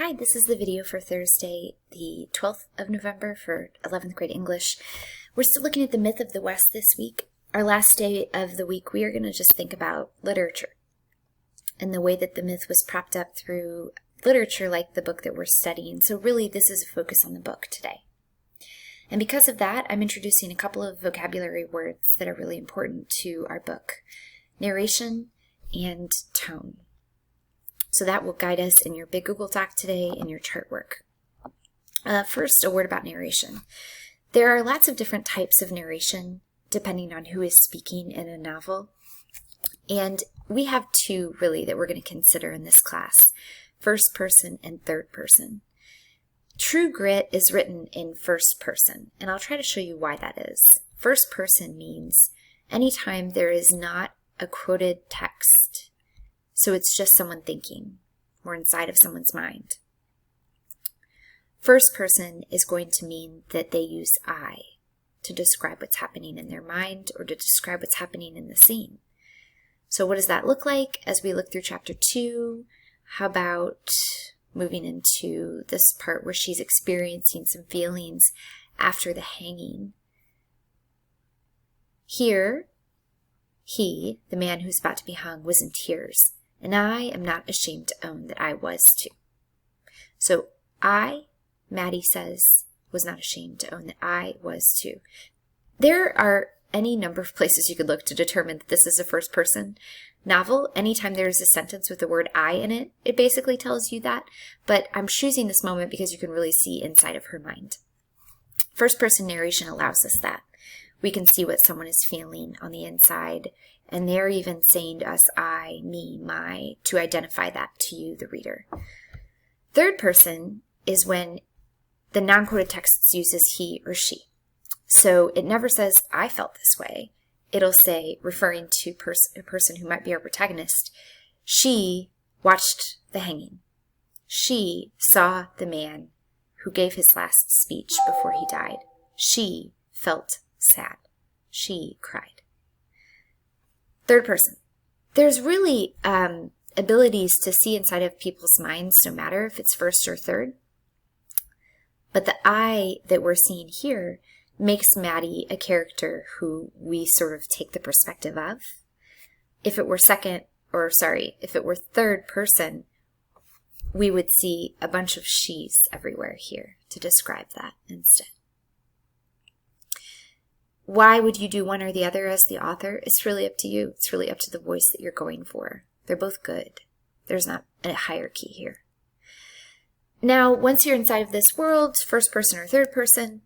Hi, this is the video for Thursday, the 12th of November for 11th grade English. We're still looking at the myth of the West this week. Our last day of the week, we are going to just think about literature and the way that the myth was propped up through literature like the book that we're studying. So really, this is a focus on the book today. And because of that, I'm introducing a couple of vocabulary words that are really important to our book: narration and tone. So that will guide us in your big Google Doc today and your chart work. First, a word about narration. There are lots of different types of narration depending on who is speaking in a novel. And we have two really that we're going to consider in this class: first person and third person. True Grit is written in first person, and I'll try to show you why that is. First person means anytime there is not a quoted text. So it's just someone thinking or inside of someone's mind. First person is going to mean that they use I to describe what's happening in their mind or to describe what's happening in the scene. So what does that look like as we look through chapter 2? How about moving into this part where she's experiencing some feelings after the hanging? Here, he, the man who's about to be hung, was in tears. And I am not ashamed to own that I was too. So I, Maddie says, was not ashamed to own that I was too. There are any number of places you could look to determine that this is a first person novel. Anytime there's a sentence with the word I in it, it basically tells you that. But I'm choosing this moment because you can really see inside of her mind. First person narration allows us that. We can see what someone is feeling on the inside, and they're even saying to us, I, me, my, to identify that to you, the reader. Third person is when the non-quoted text uses he or she. So it never says, I felt this way. It'll say, referring to a person who might be our protagonist, she watched the hanging. She saw the man who gave his last speech before he died. She felt sad. She cried. Third person. There's really abilities to see inside of people's minds, no matter if it's first or third. But the I that we're seeing here makes Maddie a character who we sort of take the perspective of. If it were if it were third person, we would see a bunch of she's everywhere here to describe that instead. Why would you do one or the other as the author? It's really up to you. It's really up to the voice that you're going for. They're both good. There's not a hierarchy here. Now, once you're inside of this world, first person or third person,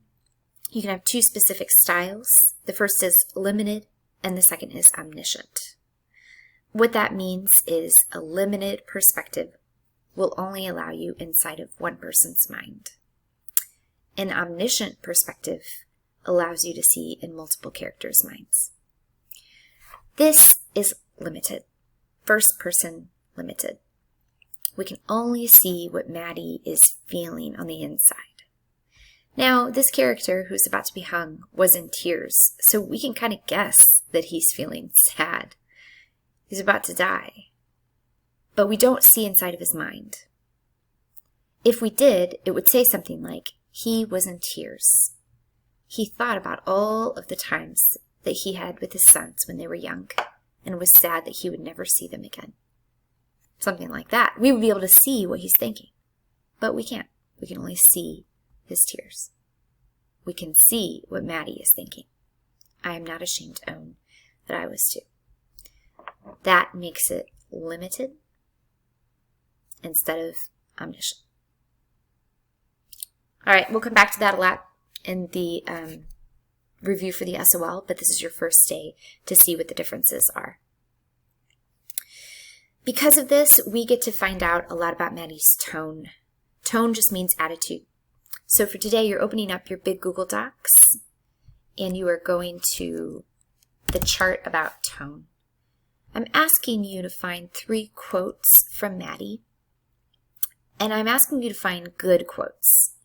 you can have two specific styles. The first is limited, and the second is omniscient. What that means is a limited perspective will only allow you inside of one person's mind. An omniscient perspective allows you to see in multiple characters' minds. This is limited. First person limited. We can only see what Maddie is feeling on the inside. Now, this character who's about to be hung was in tears, so we can kind of guess that he's feeling sad. He's about to die. But we don't see inside of his mind. If we did, it would say something like, he was in tears. He thought about all of the times that he had with his sons when they were young and was sad that he would never see them again. Something like that. We would be able to see what he's thinking, but we can't. We can only see his tears. We can see what Maddie is thinking. I am not ashamed to own that I was too. That makes it limited instead of omniscient. All right, we'll come back to that a lot in the review for the SOL, but this is your first day to see what the differences are. Because of this, we get to find out a lot about Maddie's tone. Tone just means attitude. So for today, you're opening up your big Google Docs, and you are going to the chart about tone. I'm asking you to find 3 quotes from Maddie, and I'm asking you to find good quotes.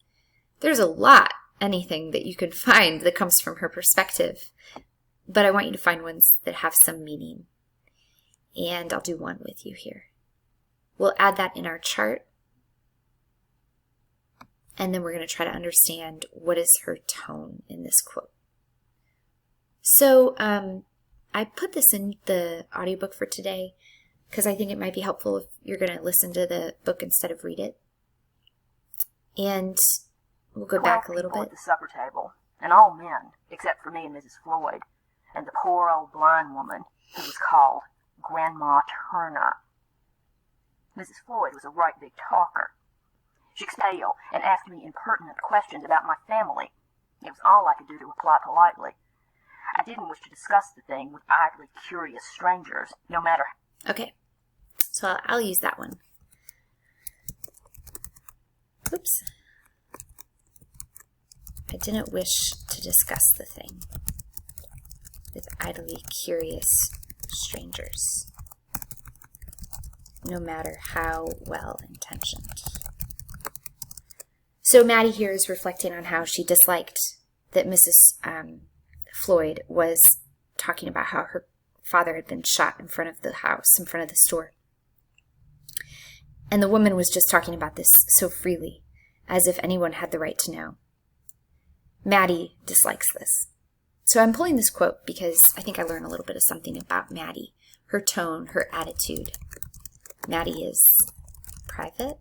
There's a lot. Anything that you can find that comes from her perspective. But I want you to find ones that have some meaning. And I'll do one with you here. We'll add that in our chart. and then we're going to try to understand what is her tone in this quote. So I put this in the audiobook for today because I think it might be helpful if you're going to listen to the book instead of read it. And we'll go back a little bit. At the supper table, and all men, except for me and Mrs. Floyd, and the poor old blind woman who was called Grandma Turner. Mrs. Floyd was a right big talker. She was pale and asked me impertinent questions about my family. It was all I could do to reply politely. I didn't wish to discuss the thing with idly curious strangers, no matter... Okay, so I'll use that one. Oops. I didn't wish to discuss the thing with idly curious strangers, no matter how well-intentioned. So Maddie here is reflecting on how she disliked that Mrs. Floyd was talking about how her father had been shot in front of the house, in front of the store. And the woman was just talking about this so freely, as if anyone had the right to know. Maddie dislikes this. So I'm pulling this quote because I think I learned a little bit of something about Maddie, her tone, her attitude. Maddie is private,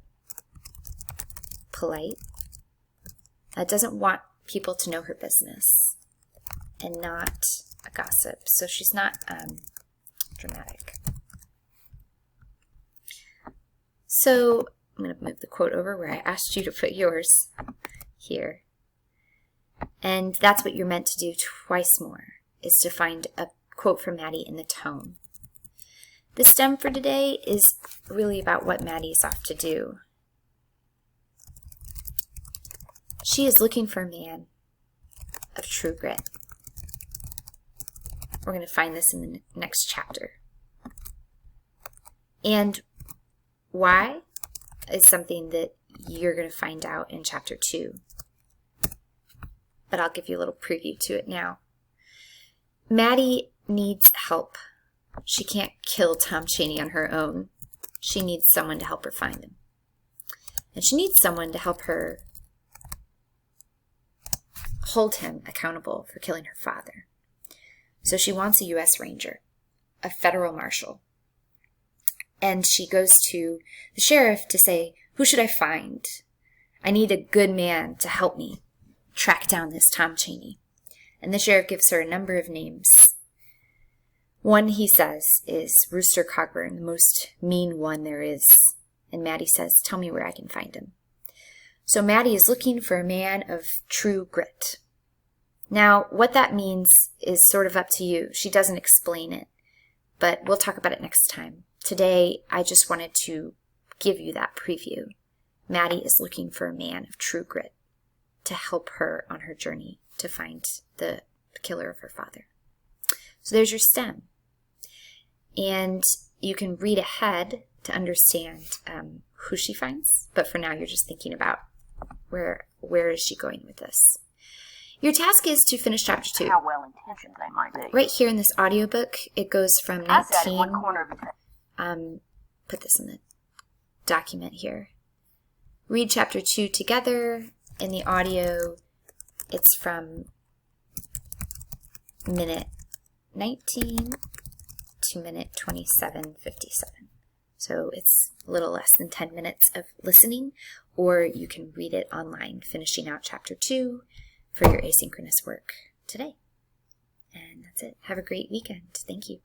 polite, doesn't want people to know her business, and not a gossip. So she's not dramatic. So I'm going to move the quote over where I asked you to put yours here. And that's what you're meant to do twice more, is to find a quote from Maddie in the tone. The stem for today is really about what Maddie is off to do. She is looking for a man of true grit. We're going to find this in the next chapter. And why is something that you're going to find out in chapter 2. But I'll give you a little preview to it now. Maddie needs help. She can't kill Tom Chaney on her own. She needs someone to help her find him. And she needs someone to help her hold him accountable for killing her father. So she wants a U.S. Ranger, a federal marshal. And she goes to the sheriff to say, who should I find? I need a good man to help me track down this Tom Chaney. And the sheriff gives her a number of names. One, he says, is Rooster Cogburn, the most mean one there is. And Maddie says, tell me where I can find him. So Maddie is looking for a man of true grit. Now, what that means is sort of up to you. She doesn't explain it, but we'll talk about it next time. Today, I just wanted to give you that preview. Maddie is looking for a man of true grit to help her on her journey to find the killer of her father. So there's your stem. And you can read ahead to understand who she finds. But for now, you're just thinking about where is she going with this. Your task is to finish chapter 2. How well-intentioned they might be. Right here in this audiobook, it goes from 19... I sat in one corner of the... Put this in the document here. Read chapter 2 together. In the audio, it's from minute 19 to minute 27:57. So it's a little less than 10 minutes of listening, or you can read it online, finishing out chapter 2 for your asynchronous work today. And that's it. Have a great weekend. Thank you.